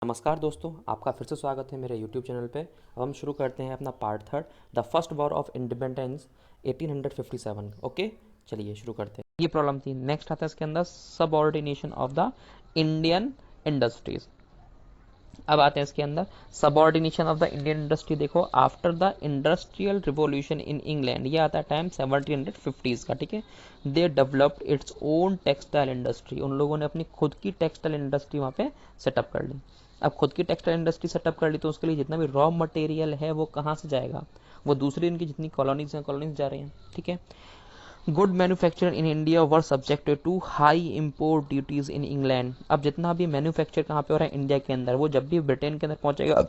नमस्कार दोस्तों, आपका फिर से स्वागत है मेरे यूट्यूब चैनल पे। अब हम शुरू करते हैं अपना part third, the first war of independence 1857। Okay, चलिए शुरू करते हैं। ये प्रॉब्लम थी। नेक्स्ट आता है इसके अंदर subordination of the Indian industries. अब आते हैं इसके अंदर subordination of the Indian industry. देखो, after the industrial revolution in England, ये आता है टाइम 1750s का, ठीक है। They developed its own textile industry, उन लोगों ने अपनी खुद की टेक्सटाइल इंडस्ट्री वहाँ पे सेटअप कर ली। अब खुद की टेक्सटाइल इंडस्ट्री सेटअप कर ली तो उसके लिए जितना भी रॉ मटेरियल है वो कहाँ से जाएगा? वो दूसरी इनकी जितनी कॉलोनीज हैं, कॉलोनीज जा रही हैं, ठीक है। Good manufacture in India were subjected to high import duties in England. अब जितना भी मैन्युफैक्चर कहाँ पे हो रहा है? इंडिया के अंदर। वो जब भी ब्रिटेन के अंदर पहुंचेगा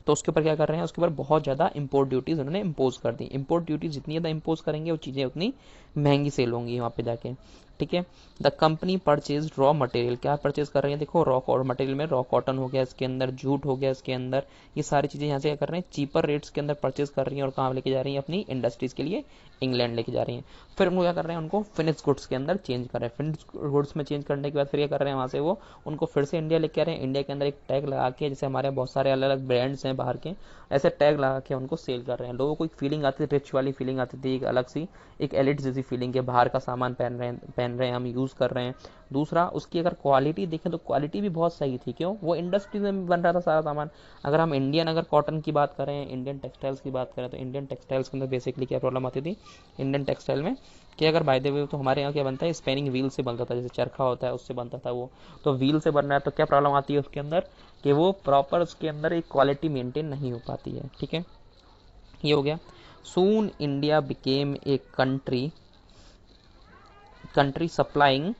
तो उसके ऊपर क्या कर रहे हैं? उसके ऊपर बहुत ज़्यादा इम्पोर्ट ड्यूटीज उन्होंने इम्पोज कर दी। इम्पोर्ट ड्यूटीज जितनी ज़्यादा इम्पोज करेंगे वो चीज़ें उतनी महंगी सेल होंगी वहाँ पे जाके, ठीक है। The company purchase raw material, क्या परचेज कर रही है? देखो, रॉ मटेरियल में रॉ कॉटन हो गया, इसके अंदर जूट हो गया, इसके अंदर ये सारी चीज़ें यहाँ से क्या कर रहे हैं? चीपर रेट्स के अंदर परचेज कर रही हैं और कहाँ लेके जा रही हैं? अपनी इंडस्ट्रीज के लिए इंग्लैंड लेके जा रही हैं। फिर उनको क्या कर रहे हैं? उनको फिनिश गुड्स के अंदर चेंज कर रहे हैं। फिनिश गुड्स में चेंज करने के बाद फिर क्या कर रहे हैं? वहाँ से वो उनको फिर से इंडिया लेके आ रहे हैं। इंडिया के अंदर एक टैग लगा के, जैसे हमारे बहुत सारे अलग अलग ब्रांड्स हैं बाहर के, ऐसे टैग लगा के उनको सेल कर रहे हैं। लोगों को एक फीलिंग आती थी, रिच वाली फीलिंग आती थी, एक अलग सी, एक एलिट जैसी फीलिंग के बाहर का सामान पहन रहे हैं, हम यूज़ कर रहे हैं। दूसरा, उसकी अगर क्वालिटी देखें तो क्वालिटी भी बहुत सही थी। क्यों? वो इंडस्ट्री में बन रहा था सारा सामान। अगर हम इंडियन अगर कॉटन की बात करें, इंडियन टेक्सटाइल्स की बात करें, तो इंडियन टेक्सटाइल्स के अंदर बेसिकली क्या प्रॉब्लम आती थी इंडियन टेक्सटाइल में? कि अगर बाय द वे, तो हमारे यहाँ क्या बनता है? स्पेनिंग व्हील से बनता था, जैसे चरखा होता है उससे बनता था वो। तो व्हील से बन रहा है तो क्या प्रॉब्लम आती है उसके अंदर? कि वो प्रॉपर उसके अंदर एक क्वालिटी मेंटेन नहीं हो पाती है, ठीक है। ये हो गया। Soon India became a country supplying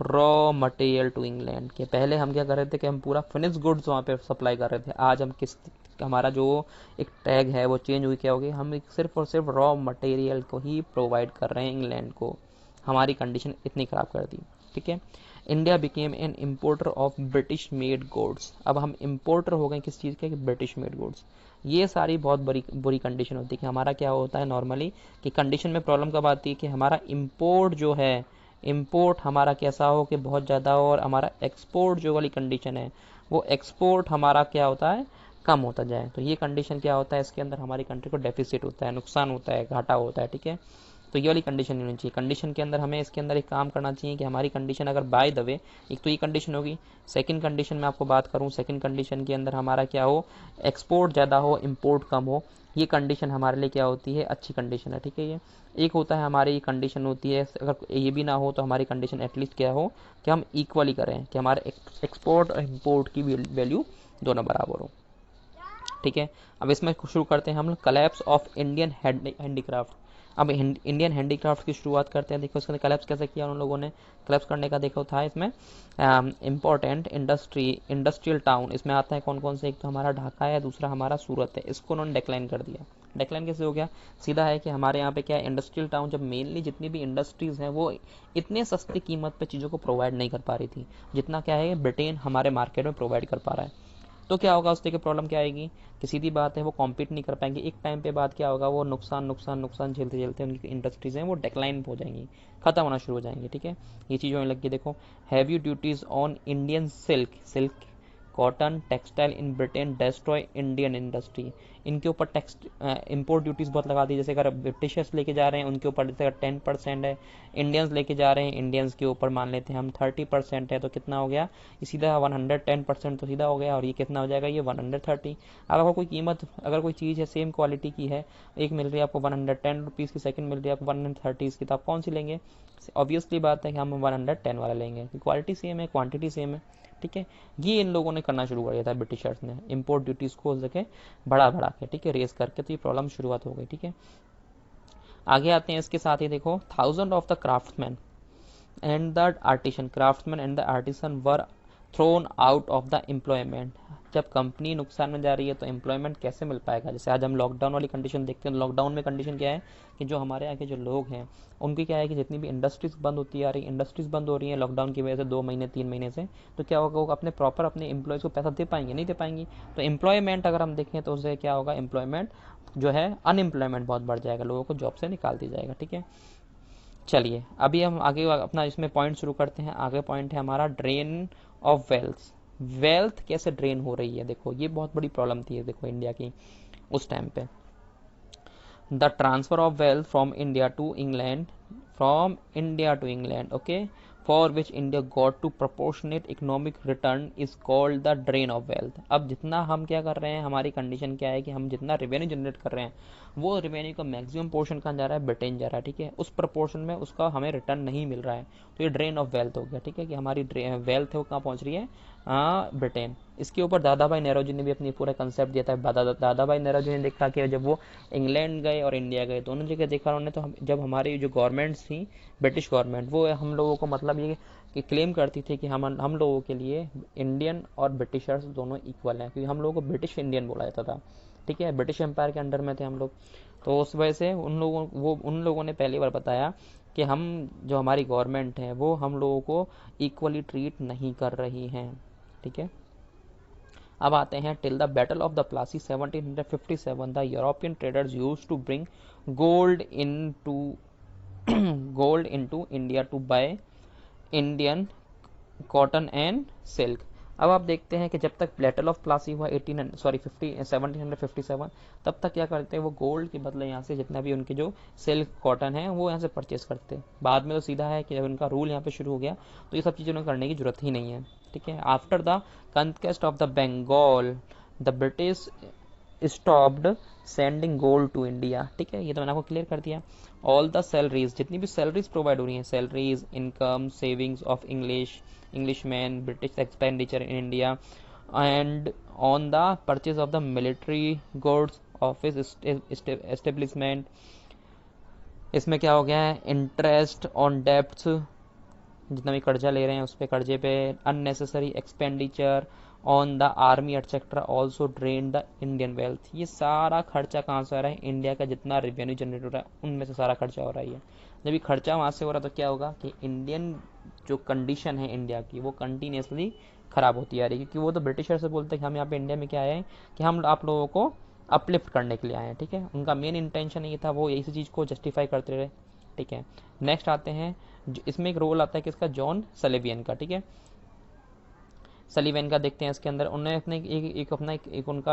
raw material to England. के पहले हम क्या कर रहे थे कि हम पूरा फिनिश गुड्स वहाँ पे सप्लाई कर रहे थे। आज हम किस, हमारा जो एक टैग है वो चेंज हुई, क्या हो गई? हम एक सिर्फ और सिर्फ रॉ मटेरियल को ही प्रोवाइड कर रहे हैं इंग्लैंड को। हमारी कंडीशन इतनी ख़राब कर दी, ठीक है। India became an importer of British made goods. अब हम इम्पोर्टर हो गए किस चीज़ के? British made goods. ये सारी बहुत बड़ी बुरी कंडीशन होती है कि हमारा क्या होता है नॉर्मली, कि कंडीशन में प्रॉब्लम कब आती है? कि हमारा इम्पोर्ट जो है, इम्पोर्ट हमारा कैसा हो कि बहुत ज़्यादा हो, और हमारा एक्सपोर्ट जो वाली कंडीशन है वो एक्सपोर्ट हमारा क्या होता है? कम होता जाए। तो ये कंडीशन क्या होता है? इसके अंदर हमारी कंट्री को डेफिसिट होता है, नुकसान होता है, घाटा होता है, ठीक है। तो ये वाली कंडीशन नहीं होनी चाहिए। कंडीशन के अंदर हमें इसके अंदर एक काम करना चाहिए कि हमारी कंडीशन अगर बाय द वे, एक तो ये कंडीशन होगी। सेकंड कंडीशन में आपको बात करूँ, सेकंड कंडीशन के अंदर हमारा क्या हो? एक्सपोर्ट ज़्यादा हो, इम्पोर्ट कम हो। ये कंडीशन हमारे लिए क्या होती है? अच्छी कंडीशन है, ठीक है। ये एक होता है हमारी ये कंडीशन होती है। अगर ये भी ना हो तो हमारी कंडीशन एटलीस्ट क्या हो कि हम इक्वली करें, कि हमारे एक्सपोर्ट और इम्पोर्ट की वैल्यू दोनों बराबर हो, ठीक है। अब इसमें शुरू करते हैं हम लोग कलेप्स ऑफ इंडियन हैंडीक्राफ्ट। अब इंडियन हैंडीक्राफ्ट की शुरुआत करते हैं। देखो इसके अंदर कलेप्स कैसे किया उन लोगों ने? कलेप्स करने का देखो था इसमें इम्पोर्टेंट इंडस्ट्रियल टाउन, इसमें आता है कौन कौन से? एक तो हमारा ढाका है, दूसरा हमारा सूरत है। इसको उन्होंने डिक्लाइन कर दिया। डिक्लाइन कैसे हो गया? सीधा है कि हमारे यहाँ पे क्या है? इंडस्ट्रियल टाउन, जब मेनली जितनी भी इंडस्ट्रीज हैं वो इतने सस्ती कीमत पे चीज़ों को प्रोवाइड नहीं कर पा रही थी जितना क्या है ब्रिटेन हमारे मार्केट में प्रोवाइड कर पा रहा है। तो क्या होगा? उससे की प्रॉब्लम क्या आएगी कि सीधी बात है वो कॉम्पीट नहीं कर पाएंगे। एक टाइम पे बाद क्या होगा? वो नुकसान नुकसान नुकसान झेलते झेलते उनकी इंडस्ट्रीज हैं वो डिक्लाइन हो जाएंगी, खत्म होना शुरू हो जाएंगे, ठीक है। ये चीज़ होने लगी। देखो, heavy duties on Indian silk cotton textile in Britain destroy Indian industry. इनके ऊपर टैक्स इम्पोर्ट ड्यूटीज़ बहुत लगा दी। जैसे अगर ब्रिटिशर्स लेके जा रहे हैं उनके ऊपर जैसे 10% है, इंडियंस लेके जा रहे हैं इंडियंस के ऊपर मान लेते हैं हम 30% है, तो कितना हो गया? सीधा 110% तो सीधा हो गया। और ये कितना हो जाएगा? ये 130। अब अगर कोई कीमत, अगर कोई चीज़ है सेम क्वालिटी की है, एक मिल रही है आपको 110 रुपीज़ की, सेकंड मिल रही है आपको 130 की, तो आप कौन सी लेंगे? ऑब्वियसली बात है कि हम 110 वाला लेंगे, क्वालिटी सेम है, क्वांटिटी सेम है, ठीक है। ये इन लोगों ने करना शुरू कर दिया था ब्रिटिशर्स ने, इम्पोर्ट ड्यूटीज़ को सके बढ़ा बढ़ा के, ठीक है, रेस करके। तो ये प्रॉब्लम शुरुआत हो गई, ठीक है। आगे आते हैं इसके साथ ही। देखो, thousand of the craftsman and the artisan, craftsman and the artisan were thrown out of the employment. जब कंपनी नुकसान में जा रही है तो एम्प्लॉयमेंट कैसे मिल पाएगा? जैसे आज हम लॉकडाउन वाली कंडीशन देखते हैं। लॉकडाउन में कंडीशन क्या है कि जो हमारे यहाँ के जो लोग हैं उनकी क्या है कि जितनी भी इंडस्ट्रीज बंद होती आ रही, इंडस्ट्रीज बंद हो रही हैं लॉकडाउन की वजह से 2 महीने 3 महीने से, तो क्या होगा? वो अपने प्रॉपर अपने एम्प्लॉयज़ को पैसा दे पाएंगे? नहीं दे पाएंगी। तो एम्प्लॉयमेंट अगर हम देखें तो उससे क्या होगा? एम्प्लॉयमेंट जो है, अनएम्प्लॉयमेंट बहुत बढ़ जाएगा, लोगों को जॉब से निकाल दिया जाएगा, ठीक है। चलिए अभी हम आगे अपना इसमें पॉइंट शुरू करते हैं। आगे पॉइंट है हमारा ड्रेन ऑफ वेल्थ। वेल्थ कैसे ड्रेन हो रही है, देखो ये बहुत बड़ी प्रॉब्लम थी देखो इंडिया की उस टाइम पे। The transfer of wealth from India to England, from India to England, okay, for which India got to proportionate economic return is called the drain of wealth. अब जितना हम क्या कर रहे हैं, हमारी कंडीशन क्या है कि हम जितना रेवेन्यू जनरेट कर रहे हैं वो रेवेन्यू का मैक्सिमम पोर्शन कहाँ जा रहा है, ब्रिटेन जा रहा है, ठीक है, उस प्रपोर्शन में उसका हमें रिटर्न नहीं मिल रहा है, तो ये ड्रेन ऑफ वेल्थ हो गया, ठीक है, कि हमारी वेल्थ है वो कहाँ पहुंच रही है, ब्रिटेन। इसके ऊपर दादा भाई नेहरू ने भी अपनी पूरा कंसेप्ट दिया था। दादा भाई नेहरू ने देखा कि जब वो इंग्लैंड गए और इंडिया गए दोनों जगह देखा उन्होंने, तो जब हमारी जो गवर्नमेंट्स थी ब्रिटिश गवर्नमेंट, वो हम लोगों को मतलब ये कि क्लेम करती थी कि हम लोगों के लिए इंडियन और ब्रिटिशर्स दोनों इक्वल हैं, क्योंकि हम लोगों को ब्रिटिश इंडियन बोला जाता था, ठीक है, ब्रिटिश एम्पायर के अंडर में थे हम लोग। तो उस वजह से उन लोगों ने पहली बार बताया कि हम जो हमारी गवर्नमेंट है वो हम लोगों को इक्वली ट्रीट नहीं कर रही हैं, ठीक है। अब आते हैं till the battle of the Plassey 1757 the European traders used to bring gold in to gold into India to buy Indian cotton and silk. अब आप देखते हैं कि जब तक बैटल ऑफ प्लासी हुआ 1757, तब तक क्या करते हैं वो गोल्ड के बदले यहाँ से जितना भी उनके जो सिल्क कॉटन है वो यहाँ से परचेस करते हैं। बाद में तो सीधा है कि जब उनका रूल यहाँ पे शुरू हो गया तो ये सब चीज़ें उन्हें करने की जरूरत ही नहीं है, ठीक है। After the conquest of the Bengal the British stopped sending gold to India, ठीक है, ये तो मैंने आपको क्लियर कर दिया। ऑल द सैलरीज, जितनी भी सैलरीज प्रोवाइड हो रही हैं, salaries, income, savings of Englishman, British expenditure in India and on the purchase of the military goods, office establishment, इसमें क्या हो गया है, इंटरेस्ट ऑन डेब्ट्स, जितना भी कर्जा ले रहे हैं उस पे, कर्जे पे, unnecessary expenditure on the army etcetera also drain the Indian wealth. ये सारा खर्चा कहाँ से आ रहा है, इंडिया का जितना रेवेन्यू जनरेट हो रहा है उनमें से सारा खर्चा हो रहा है। जब ये खर्चा वहाँ से हो रहा है तो क्या होगा कि इंडियन जो कंडीशन है इंडिया की वो कंटिन्यूसली खराब होती आ रही है, क्योंकि वो तो ब्रिटिशर से बोलते हैं कि हम यहाँ पे इंडिया में क्या आए हैं कि हम आप लोगों को अपलिफ्ट करने के लिए आए हैं, ठीक है, उनका मेन इंटेंशन ये था, वो इसी चीज़ को जस्टिफाई करते रहे, ठीक है। नेक्स्ट आते हैं, इसमें एक रोल आता है किसका, जॉन सलिवियन का, ठीक है, सलीवन का देखते हैं इसके अंदर। उन्होंने अपने एक उनका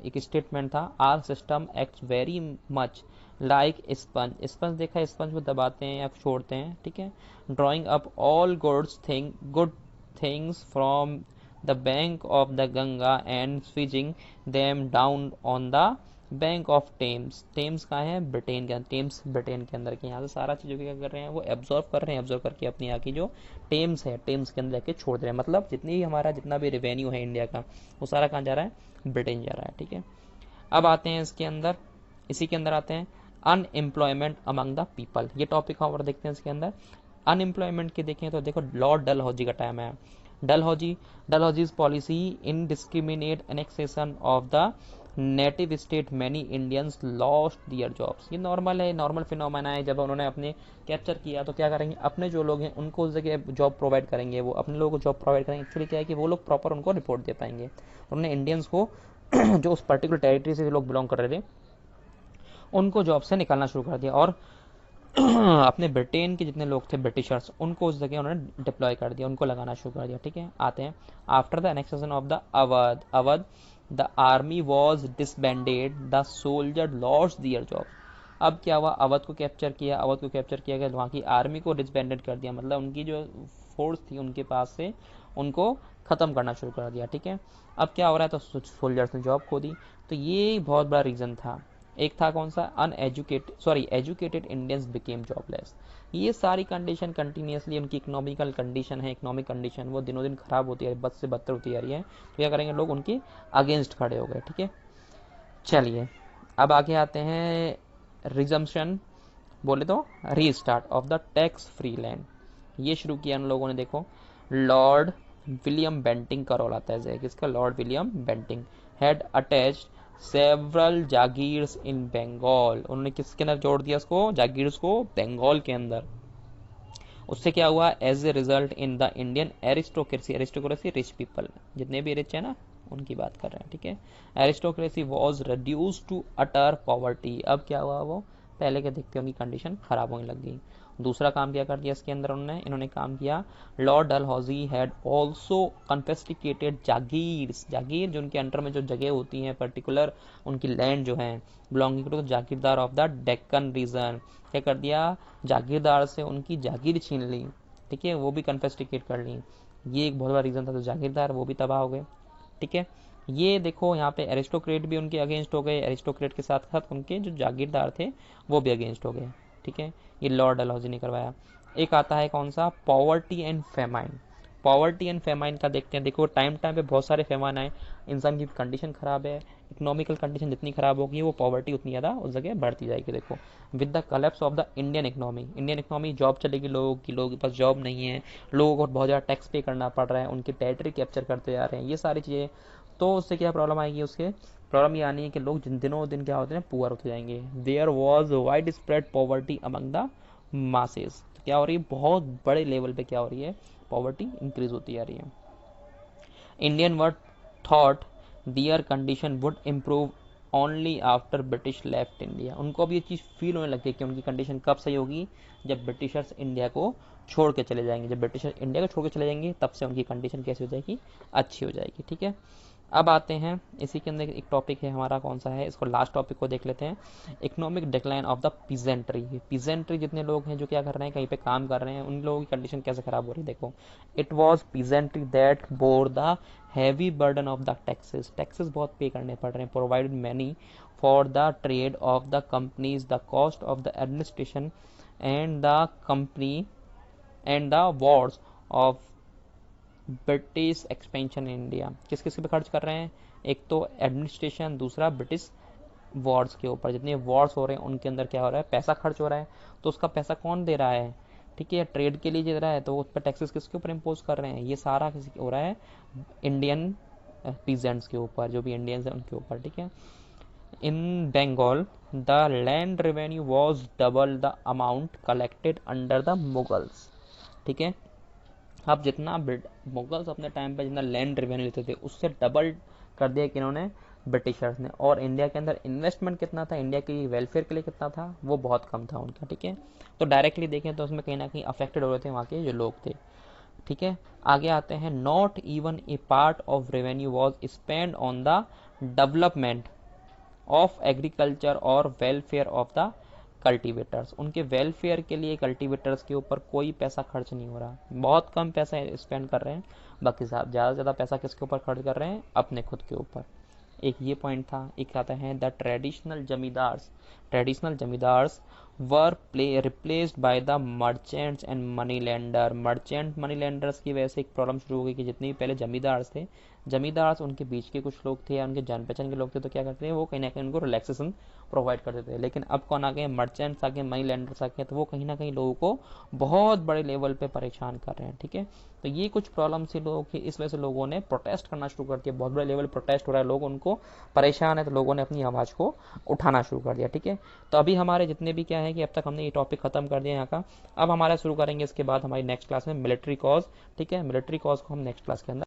एक स्टेटमेंट था, our system act very much like sponge. Sponge देखा है, स्पंज को दबाते हैं या छोड़ते हैं, ठीक है। Drawing up all good things from the bank of the Ganga and switching them down on the bank of Thames. Thames कहाँ है, ब्रिटेन के, टेम्स ब्रिटेन के अंदर के, यहाँ से सारा चीज़ों को क्या कर रहे हैं वो एब्जॉर्व कर रहे हैं, एब्जॉर्व करके अपनी यहाँ की जो टेम्स है टेम्स के अंदर जाके छोड़ दे रहे हैं, मतलब जितना भी रेवेन्यू है इंडिया का वो सारा कहाँ जा रहा है, ब्रिटेन जा रहा है, ठीक है। अब आते हैं इसके अंदर, इसी के अंदर आते हैं अनएम्प्लॉयमेंट अमंग द पीपल। ये टॉपिक हम और देखते हैं इसके अंदर। अनएम्प्लॉयमेंट के देखें तो देखो लॉर्ड डलहौजी का टाइम है। Dalhousie's policy in discriminate annexation of the native state many Indians lost their jobs. ये नॉर्मल है, नॉर्मल फिनोमेना है। जब उन्होंने अपने कैप्चर किया तो क्या करेंगे, अपने जो लोग हैं उनको उस जगह जॉब प्रोवाइड करेंगे, वो अपने लोगों को जॉब प्रोवाइड करेंगे। एक्चुअली क्या है कि वो लोग प्रॉपर उनको रिपोर्ट दे पाएंगे। उन्होंने इंडियंस को जो उस पर्टिकुलर टेरिटरी से लोग बिलोंग कर रहे थे उनको जॉब से निकालना शुरू कर दिया, और अपने ब्रिटेन के जितने लोग थे ब्रिटिशर्स उनको उस जगह उन्होंने डिप्लॉय कर दिया, उनको लगाना शुरू कर दिया, ठीक है। आते हैं after the annexation of the Awadh the army was disbanded the soldier lost their job. अब क्या हुआ, अवध को कैप्चर किया गया, वहाँ की आर्मी को डिसबैंडेड कर दिया, मतलब उनकी जो फोर्स थी उनके पास से उनको खत्म करना शुरू कर दिया, ठीक है। अब क्या हो रहा है, तो सोल्जर्स ने जॉब खो दी। तो ये बहुत बड़ा रीजन था। एक था कौन सा, एजुकेटेड इंडियंस बिकेम जॉबलेस। ये सारी कंडीशन कंटिन्यूसली उनकी इकोनॉमिकल कंडीशन है, इकोनॉमिक कंडीशन वो दिनों दिन खराब होती है, बद से बदतर होती जा रही है। तो क्या करेंगे लोग, उनके अगेंस्ट खड़े हो गए, ठीक है। चलिए अब आगे आते हैं, रिजम्पशन बोले तो restart of the tax free land. ये शुरू किया उन लोगों ने, देखो लॉर्ड विलियम बेंटिंग का रोल आता है, किसका, lord William Bentinck had attached several jagirs in Bengal. उन्होंने किसके अंदर जोड़ दिया इसको, जागीर्स को, बंगाल के अंदर। उससे क्या हुआ, as a result in the Indian aristocracy rich people, जितने भी रिच है ना उनकी बात कर रहे हैं, ठीक है। Aristocracy was reduce to utter poverty. अब क्या हुआ, वो पहले के देखते उनकी कंडीशन खराब होने लग गई। दूसरा काम क्या कर दिया इसके अंदर इन्होंने काम किया, Lord Dalhousie had also कन्फेस्टिकेटेड jagirs, जागीर जो उनके अंडर में जो जगह होती हैं पर्टिकुलर उनकी लैंड जो है belonging to jagirdar of the Deccan region, क्या कर दिया, जागीरदार से उनकी जागीर छीन ली, ठीक है, वो भी कन्फेस्टिकेट कर ली। ये एक बहुत बड़ा रीजन था, तो जागीरदार वो भी तबाह हो गए, ठीक है। ये देखो यहाँ पे एरिस्टोक्रेट भी उनके अगेंस्ट हो गए, एरिस्टोक्रेट के साथ साथ उनके जो जागीरदार थे वो भी अगेंस्ट हो गए, ठीक है। ये लॉर्ड डलहौजी ने करवाया। एक आता है कौन सा, poverty and famine. Poverty and famine का देखते हैं। देखो टाइम टाइम पे बहुत सारे फेमाइन आए, इंसान की कंडीशन खराब है, इकोनॉमिकल कंडीशन जितनी खराब होगी वो पॉवर्टी उतनी ज़्यादा उस जगह बढ़ती जाएगी। देखो with the collapse of the Indian economy, Indian economy, job चलेगी लोगों की, लोगों के पास जॉब नहीं है, लोगों को बहुत ज़्यादा टैक्स पे करना पड़ रहा है, उनकी टेरिटरी कैप्चर करते जा रहे हैं, ये सारी चीज़ें, तो उससे क्या प्रॉब्लम आएगी, उसके प्रॉब्लम ये आनी है कि लोग दिनों दिन क्या होते हैं, पुअर होते जाएंगे। There was widespread poverty among the masses, तो क्या हो रही है, बहुत बड़े लेवल पे क्या हो रही है, पॉवर्टी इंक्रीज होती जा रही है। Indian word thought their condition would improve only after British left India, उनको अब ये चीज़ फील होने लगी कि उनकी कंडीशन कब सही होगी, जब ब्रिटिशर्स इंडिया को छोड़ के चले जाएंगे, जब ब्रिटिशर्स इंडिया को छोड़ के चले जाएंगे तब से उनकी कंडीशन कैसी हो जाएगी, अच्छी हो जाएगी, ठीक है। अब आते हैं इसी के अंदर एक टॉपिक है हमारा, कौन सा है, इसको लास्ट टॉपिक को देख लेते हैं, economic decline of the peasantry. Peasantry जितने लोग हैं जो क्या कर रहे हैं, कहीं पे काम कर रहे हैं, उन लोगों की कंडीशन कैसे खराब हो रही है, देखो, it was peasantry that bore the heavy burden of the taxes, taxes बहुत पे करने पड़ रहे हैं, provided money for the trade off the companies, the cost of the administration and the company and the Wars of British expansion in India. किस किस पे खर्च कर रहे हैं, एक तो एडमिनिस्ट्रेशन, दूसरा ब्रिटिश वॉर्स के ऊपर, जितने वॉर्स हो रहे हैं उनके अंदर क्या हो रहा है, पैसा खर्च हो रहा है, तो उसका पैसा कौन दे रहा है, ठीक है, ट्रेड के लिए दे रहा है, तो उस पर टैक्सेस किसके ऊपर इम्पोज कर रहे हैं, ये सारा किसी हो रहा है, इंडियन पीजेंट्स के ऊपर, जो भी इंडियंस है उनके ऊपर, ठीक है। In Bengal the land revenue was double the amount collected under the Mughals, ठीक है। अब जितना मुगल्स अपने टाइम पे जितना लैंड रेवेन्यू लेते थे उससे डबल कर दिया कि इन्होंने ब्रिटिशर्स ने, और इंडिया के अंदर इन्वेस्टमेंट कितना था, इंडिया के वेलफेयर के लिए कितना था, वो बहुत कम था उनका, ठीक है। तो डायरेक्टली देखें तो उसमें कहीं ना कहीं अफेक्टेड हो रहे थे वहाँ के जो लोग थे, ठीक है। आगे आते हैं, not even a part of revenue was spend on the development of agriculture और वेलफेयर ऑफ द कल्टीवेटर्स, उनके वेलफेयर के लिए कल्टीवेटर्स के ऊपर कोई पैसा खर्च नहीं हो रहा, बहुत कम पैसा स्पेंड कर रहे हैं, बाकी ज़्यादा से ज़्यादा पैसा किसके ऊपर खर्च कर रहे हैं, अपने खुद के ऊपर। एक ये पॉइंट था। एक आता है the traditional zamindars were replaced by the merchants and money lender, merchant money lenders की वजह से एक प्रॉब्लम शुरू हो गई कि जितने भी पहले जमींदार्स थे, जमींदार्स उनके बीच के कुछ लोग थे या उनके जान पहचान के लोग थे, तो क्या करते हैं वो कहीं ना कहीं उनको रिलैक्सेशन प्रोवाइड करते थे, लेकिन अब कौन आ गए, मर्चेंट्स आ गए, मनी लेंडर्स आ गए, तो वो कहीं ना कहीं लोगों को बहुत बड़े लेवल पे परेशान कर रहे हैं, ठीक है। तो ये कुछ प्रॉब्लम थी लोगों की, इस वजह से लोगों ने प्रोटेस्ट करना शुरू कर दिया, बहुत बड़े लेवल प्रोटेस्ट हो रहा है, लोग उनको परेशान है, तो लोगों ने अपनी आवाज़ को उठाना शुरू कर दिया, ठीक है। तो अभी हमारे जितने भी क्या है कि अब तक हमने ये टॉपिक खत्म कर दिया यहाँ का, अब हमारा शुरू करेंगे इसके बाद हमारी नेक्स्ट क्लास में मिलिट्री कॉज, ठीक है, मिलिट्री कॉज को हम नेक्स्ट क्लास के अंदर